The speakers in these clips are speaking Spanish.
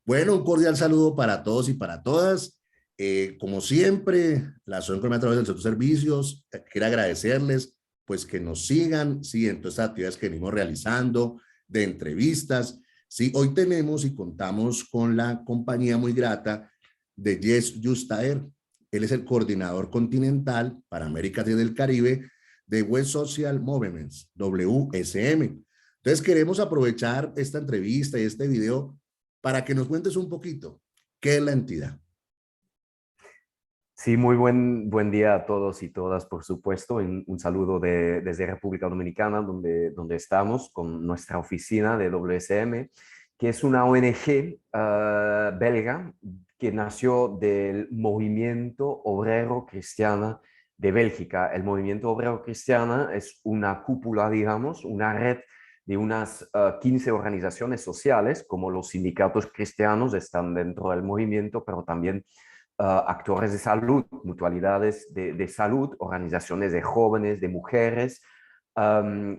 Bueno, un cordial saludo para todos y para todas. Como siempre, la Asociación Colombiana de Trabajadores del Sector Servicios quiere agradecerles pues que nos sigan, sí, en todas estas actividades que venimos realizando, de entrevistas. Sí, hoy tenemos y contamos con la compañía muy grata de Jess Yustaer. Él es el coordinador continental para América y del Caribe de West Social Movements, WSM. Entonces queremos aprovechar esta entrevista y este video para que nos cuentes un poquito qué es la entidad. Sí, muy buen día a todos y todas, por supuesto. Un saludo desde República Dominicana, donde estamos con nuestra oficina de WSM, que es una ONG belga que nació del Movimiento Obrero Cristiana de Bélgica. El Movimiento Obrero Cristiana es una cúpula, digamos, una red de unas 15 organizaciones sociales, como los sindicatos cristianos están dentro del movimiento, pero también actores de salud, mutualidades de salud, organizaciones de jóvenes, de mujeres,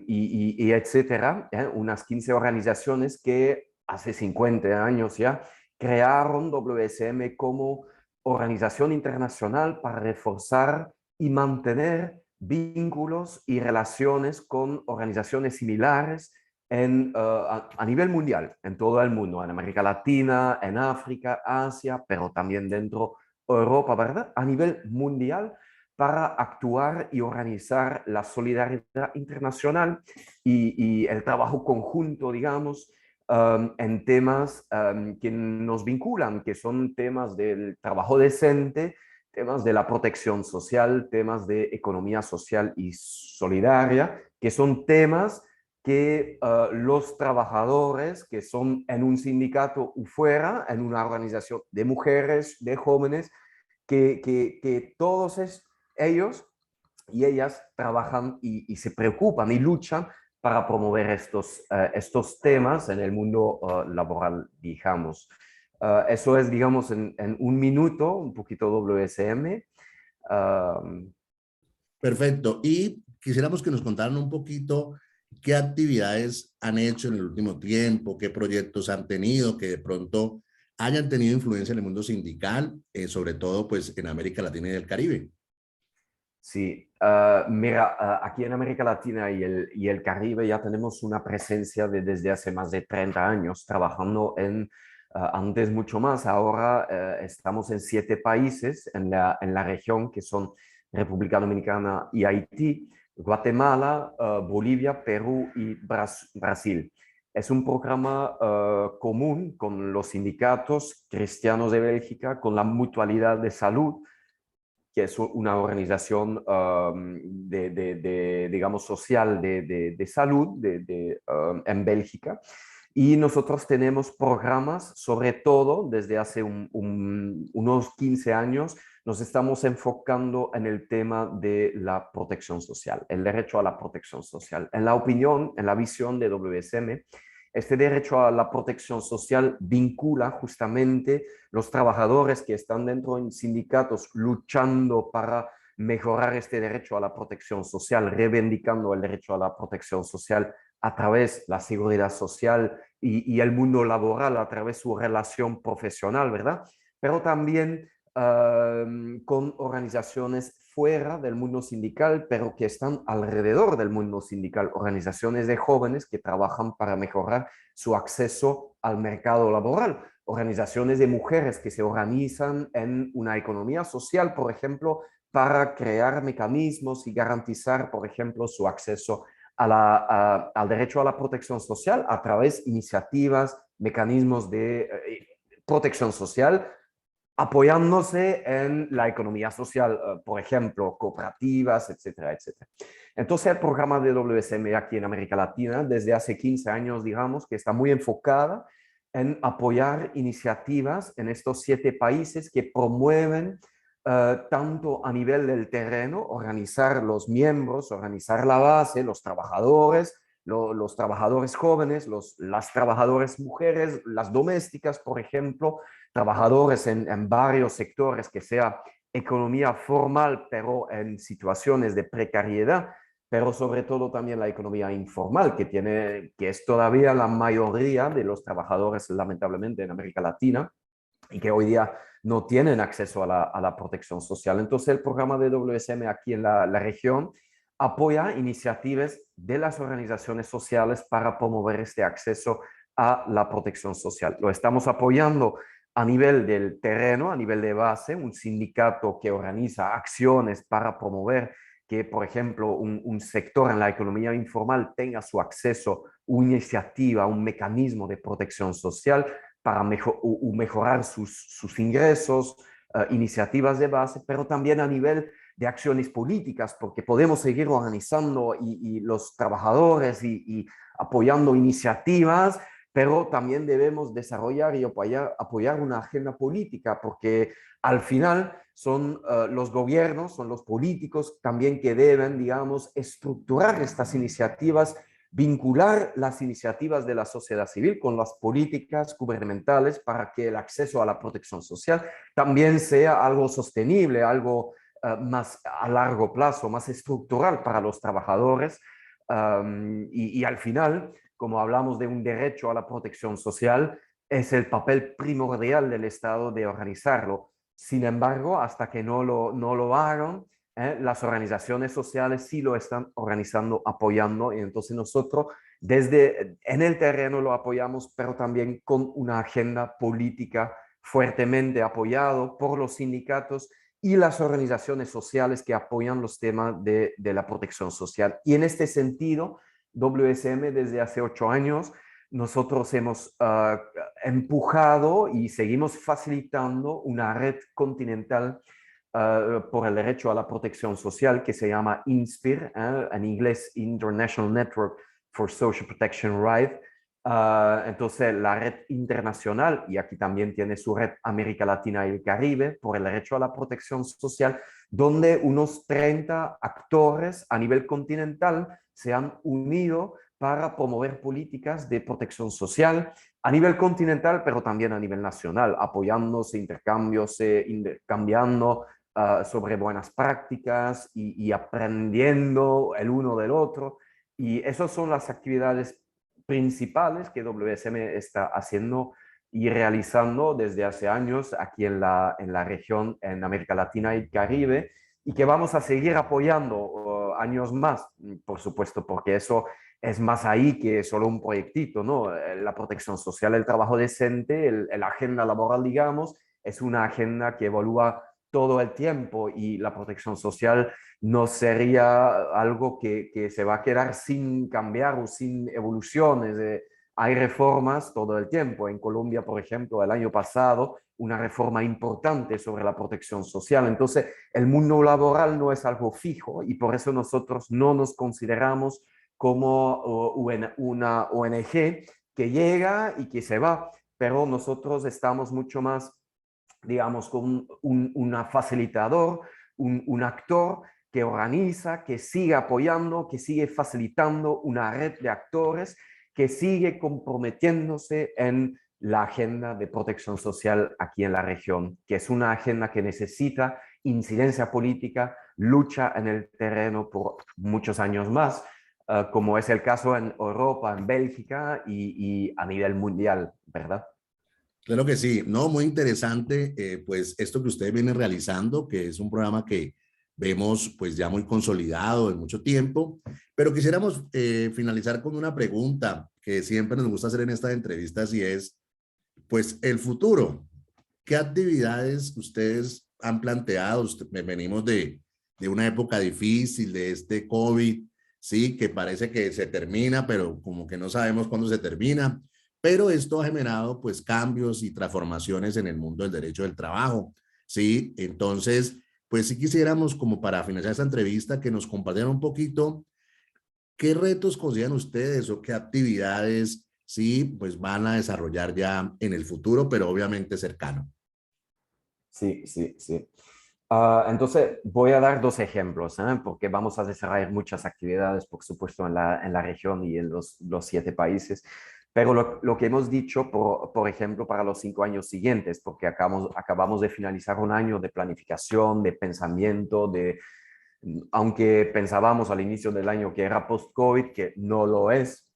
y etcétera. Unas 15 organizaciones que hace 50 años ya crearon WSM como organización internacional para reforzar y mantener vínculos y relaciones con organizaciones similares a nivel mundial, en todo el mundo, en América Latina, en África, Asia, pero también dentro Europa, ¿verdad? A nivel mundial para actuar y organizar la solidaridad internacional y el trabajo conjunto, digamos, en temas que nos vinculan, que son temas del trabajo decente, temas de la protección social, temas de economía social y solidaria, que son temas que los trabajadores que son en un sindicato u fuera, en una organización de mujeres, de jóvenes, que todos ellos y ellas trabajan y se preocupan y luchan para promover estos temas en el mundo laboral, digamos. Eso es, digamos, en un minuto, un poquito WSM. Uh, Perfecto. Y quisiéramos que nos contaran un poquito qué actividades han hecho en el último tiempo, qué proyectos han tenido, que de pronto hayan tenido influencia en el mundo sindical, sobre todo pues en América Latina y el Caribe. Sí, mira, aquí en América Latina y el Caribe ya tenemos una presencia desde hace más de 30 años trabajando antes mucho más. Ahora estamos en 7 países en la región que son República Dominicana y Haití, Guatemala, Bolivia, Perú y Brasil. Es un programa común con los sindicatos cristianos de Bélgica, con la Mutualidad de Salud, que es una organización digamos, social de salud en Bélgica. Y nosotros tenemos programas, sobre todo desde hace unos 15 años, nos estamos enfocando en el tema de la protección social, el derecho a la protección social. En la opinión, en la visión de WSM, este derecho a la protección social vincula justamente los trabajadores que están dentro de sindicatos luchando para mejorar este derecho a la protección social, reivindicando el derecho a la protección social a través de la seguridad social y el mundo laboral, a través de su relación profesional, ¿verdad? Pero también con organizaciones fuera del mundo sindical, pero que están alrededor del mundo sindical, organizaciones de jóvenes que trabajan para mejorar su acceso al mercado laboral, organizaciones de mujeres que se organizan en una economía social, por ejemplo, para crear mecanismos y garantizar, por ejemplo, su acceso al derecho a la protección social a través de iniciativas, mecanismos de protección social apoyándose en la economía social, por ejemplo, cooperativas, etcétera, etcétera. Entonces, el programa de WSM aquí en América Latina, desde hace 15 años, digamos, que está muy enfocada en apoyar iniciativas en estos 7 países que promueven tanto a nivel del terreno, organizar los miembros, organizar la base, los trabajadores, los trabajadores jóvenes, las trabajadoras mujeres, las domésticas, por ejemplo, trabajadores en varios sectores, que sea economía formal, pero en situaciones de precariedad, pero sobre todo también la economía informal, que es todavía la mayoría de los trabajadores, lamentablemente, en América Latina, y que hoy día no tienen acceso a la protección social. Entonces, el programa de WSM aquí en la región apoya iniciativas de las organizaciones sociales para promover este acceso a la protección social. Lo estamos apoyando a nivel del terreno, a nivel de base, un sindicato que organiza acciones para promover que, por ejemplo, un sector en la economía informal tenga su acceso, una iniciativa, un mecanismo de protección social para mejorar sus ingresos, iniciativas de base, pero también a nivel de acciones políticas, porque podemos seguir organizando y los trabajadores y apoyando iniciativas, pero también debemos desarrollar y apoyar una agenda política, porque al final son los gobiernos, son los políticos también que deben, digamos, estructurar estas iniciativas, vincular las iniciativas de la sociedad civil con las políticas gubernamentales para que el acceso a la protección social también sea algo sostenible, algo más a largo plazo, más estructural para los trabajadores. Y al final, como hablamos de un derecho a la protección social, es el papel primordial del Estado de organizarlo. Sin embargo, hasta que no lo hagan, las organizaciones sociales sí lo están organizando, apoyando, y entonces nosotros desde en el terreno lo apoyamos, pero también con una agenda política fuertemente apoyado por los sindicatos y las organizaciones sociales que apoyan los temas de la protección social. Y en este sentido, WSM desde hace 8 años, nosotros hemos empujado y seguimos facilitando una red continental por el derecho a la protección social que se llama INSPIR, en inglés International Network for Social Protection Rights. Entonces, la red internacional, y aquí también tiene su red América Latina y el Caribe, por el derecho a la protección social, donde unos 30 actores a nivel continental se han unido para promover políticas de protección social a nivel continental, pero también a nivel nacional, apoyándose, intercambiando sobre buenas prácticas y aprendiendo el uno del otro. Y esas son las actividades principales que WSM está haciendo y realizando desde hace años aquí en la región, en América Latina y Caribe, y que vamos a seguir apoyando años más, por supuesto, porque eso es más ahí que solo un proyectito, ¿no? La protección social, el trabajo decente, la agenda laboral, digamos, es una agenda que evalúa todo el tiempo y la protección social no sería algo que se va a quedar sin cambiar o sin evoluciones. Hay reformas todo el tiempo. En Colombia, por ejemplo, el año pasado, una reforma importante sobre la protección social. Entonces, el mundo laboral no es algo fijo y por eso nosotros no nos consideramos como una ONG que llega y que se va, pero nosotros estamos mucho más, digamos, con un facilitador, un actor que organiza, que sigue apoyando, que sigue facilitando una red de actores, que sigue comprometiéndose en la agenda de protección social aquí en la región, que es una agenda que necesita incidencia política, lucha en el terreno por muchos años más, como es el caso en Europa, en Bélgica y a nivel mundial, ¿verdad? Claro que sí, no, muy interesante, pues esto que ustedes vienen realizando, que es un programa que vemos pues ya muy consolidado en mucho tiempo, pero quisiéramos finalizar con una pregunta que siempre nos gusta hacer en estas entrevistas y es, pues el futuro, ¿qué actividades ustedes han planteado? Venimos de una época difícil, de este COVID, sí, que parece que se termina, pero como que no sabemos cuándo se termina. Pero esto ha generado pues cambios y transformaciones en el mundo del derecho del trabajo, sí. Entonces, pues sí quisiéramos como para finalizar esta entrevista que nos compartieran un poquito qué retos consideran ustedes o qué actividades sí pues van a desarrollar ya en el futuro, pero obviamente cercano. Sí, sí, sí. Entonces, voy a dar dos ejemplos, porque vamos a desarrollar muchas actividades, por supuesto, en la región y en los 7 países. Pero lo que hemos dicho, por ejemplo, para los 5 años siguientes, porque acabamos de finalizar un año de planificación, de pensamiento, Aunque pensábamos al inicio del año que era post-COVID, que no lo es,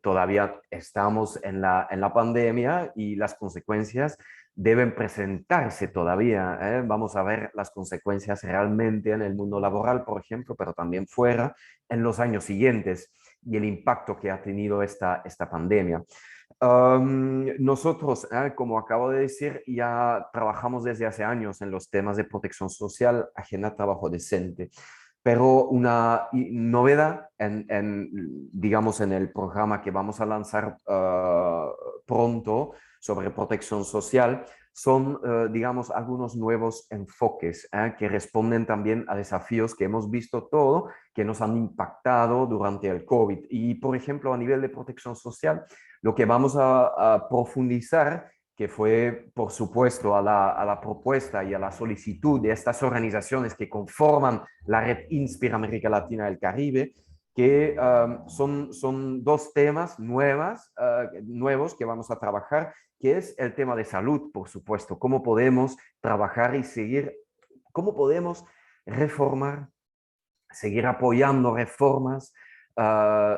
todavía estamos en la pandemia y las consecuencias deben presentarse todavía. Vamos a ver las consecuencias realmente en el mundo laboral, por ejemplo, pero también fuera en los años siguientes y el impacto que ha tenido esta pandemia. Nosotros, como acabo de decir, ya trabajamos desde hace años en los temas de protección social ajena a trabajo decente, pero una novedad digamos, en el programa que vamos a lanzar pronto sobre protección social son, digamos, algunos nuevos enfoques que responden también a desafíos que hemos visto todo, que nos han impactado durante el COVID. Y, por ejemplo, a nivel de protección social, lo que vamos a profundizar, que fue, por supuesto, a la propuesta y a la solicitud de estas organizaciones que conforman la red Inspira América Latina del Caribe, que son dos temas nuevos que vamos a trabajar, que es el tema de salud, por supuesto, cómo podemos trabajar y seguir, cómo podemos reformar, seguir apoyando reformas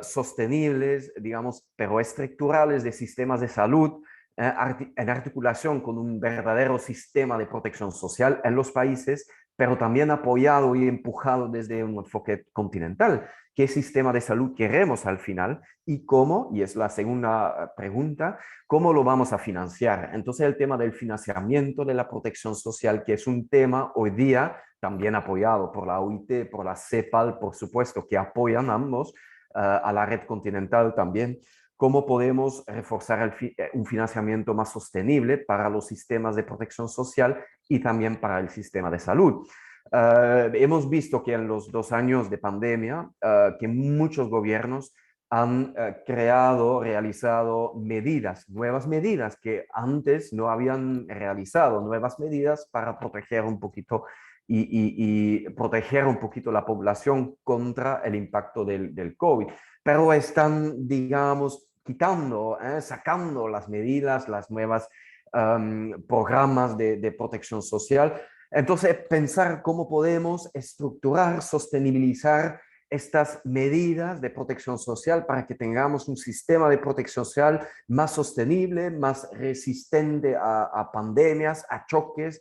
sostenibles, digamos, pero estructurales de sistemas de salud en articulación con un verdadero sistema de protección social en los países, pero también apoyado y empujado desde un enfoque continental. ¿Qué sistema de salud queremos al final y cómo? Y es la segunda pregunta, ¿cómo lo vamos a financiar? Entonces el tema del financiamiento de la protección social, que es un tema hoy día también apoyado por la OIT, por la CEPAL, por supuesto, que apoyan ambos, a la red continental también. ¿Cómo podemos reforzar un financiamiento más sostenible para los sistemas de protección social y también para el sistema de salud? Hemos visto que en los 2 años de pandemia, que muchos gobiernos han creado, realizado medidas, nuevas medidas que antes no habían realizado, nuevas medidas para proteger un poquito y proteger un poquito la población contra el impacto del COVID. Pero están, digamos, quitando, sacando las medidas, las nuevas programas de protección social. Entonces, pensar cómo podemos estructurar, sostenibilizar estas medidas de protección social para que tengamos un sistema de protección social más sostenible, más resistente a pandemias, a choques,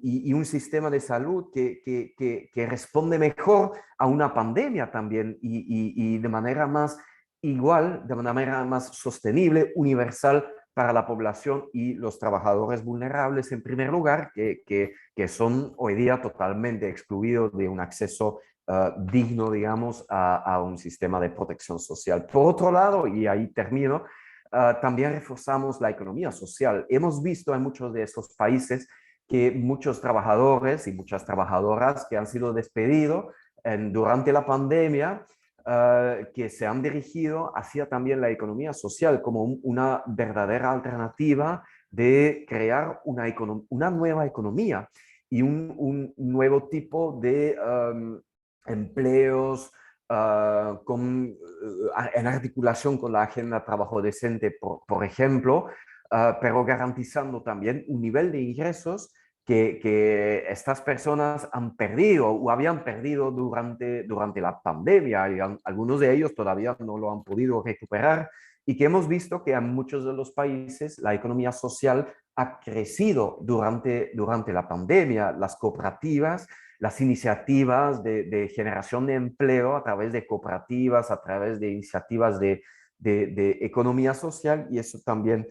y un sistema de salud que responde mejor a una pandemia también y de manera más igual, de manera más sostenible, universal para la población y los trabajadores vulnerables en primer lugar, que son hoy día totalmente excluidos de un acceso digno, digamos, a un sistema de protección social. Por otro lado, y ahí termino, también reforzamos la economía social. Hemos visto en muchos de estos países que muchos trabajadores y muchas trabajadoras que han sido despedidos durante la pandemia, que se han dirigido hacia también la economía social como una verdadera alternativa de crear una nueva economía y un nuevo tipo de empleos en articulación con la agenda de trabajo decente, por ejemplo, pero garantizando también un nivel de ingresos que estas personas han perdido o habían perdido durante la pandemia y algunos de ellos todavía no lo han podido recuperar y que hemos visto que en muchos de los países la economía social ha crecido durante la pandemia. Las cooperativas, las iniciativas de generación de empleo a través de cooperativas, a través de iniciativas de economía social y eso también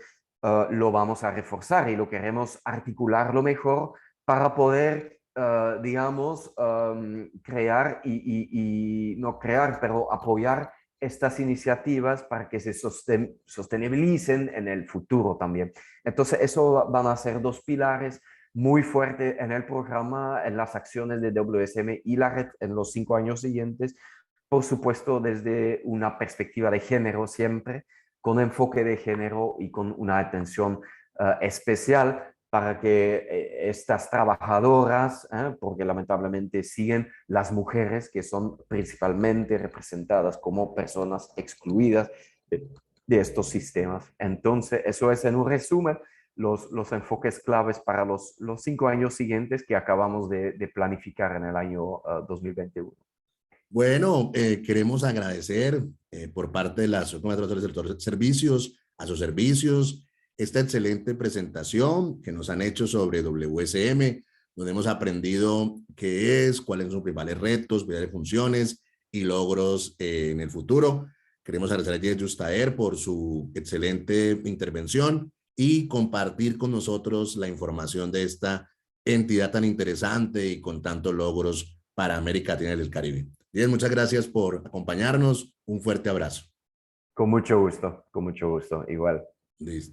lo vamos a reforzar y lo queremos articularlo mejor para poder, digamos, crear no crear, pero apoyar estas iniciativas para que se sostenibilicen en el futuro también. Entonces, eso van a ser dos pilares muy fuertes en el programa, en las acciones de WSM y la red en los 5 años siguientes. Por supuesto, desde una perspectiva de género siempre, con enfoque de género y con una atención especial para que estas trabajadoras, porque lamentablemente siguen las mujeres que son principalmente representadas como personas excluidas de estos sistemas. Entonces, eso es en un resumen los enfoques claves para los 5 años siguientes que acabamos de planificar en el año 2021. Bueno, queremos agradecer por parte de la Asociación de del Sector Servicios, a sus servicios, esta excelente presentación que nos han hecho sobre WSM, donde hemos aprendido qué es, cuáles son sus principales retos, principales funciones y logros en el futuro. Queremos agradecer a Jess Justaer por su excelente intervención y compartir con nosotros la información de esta entidad tan interesante y con tantos logros para América Latina y el Caribe. Bien, muchas gracias por acompañarnos. Un fuerte abrazo. Con mucho gusto, igual. Listo.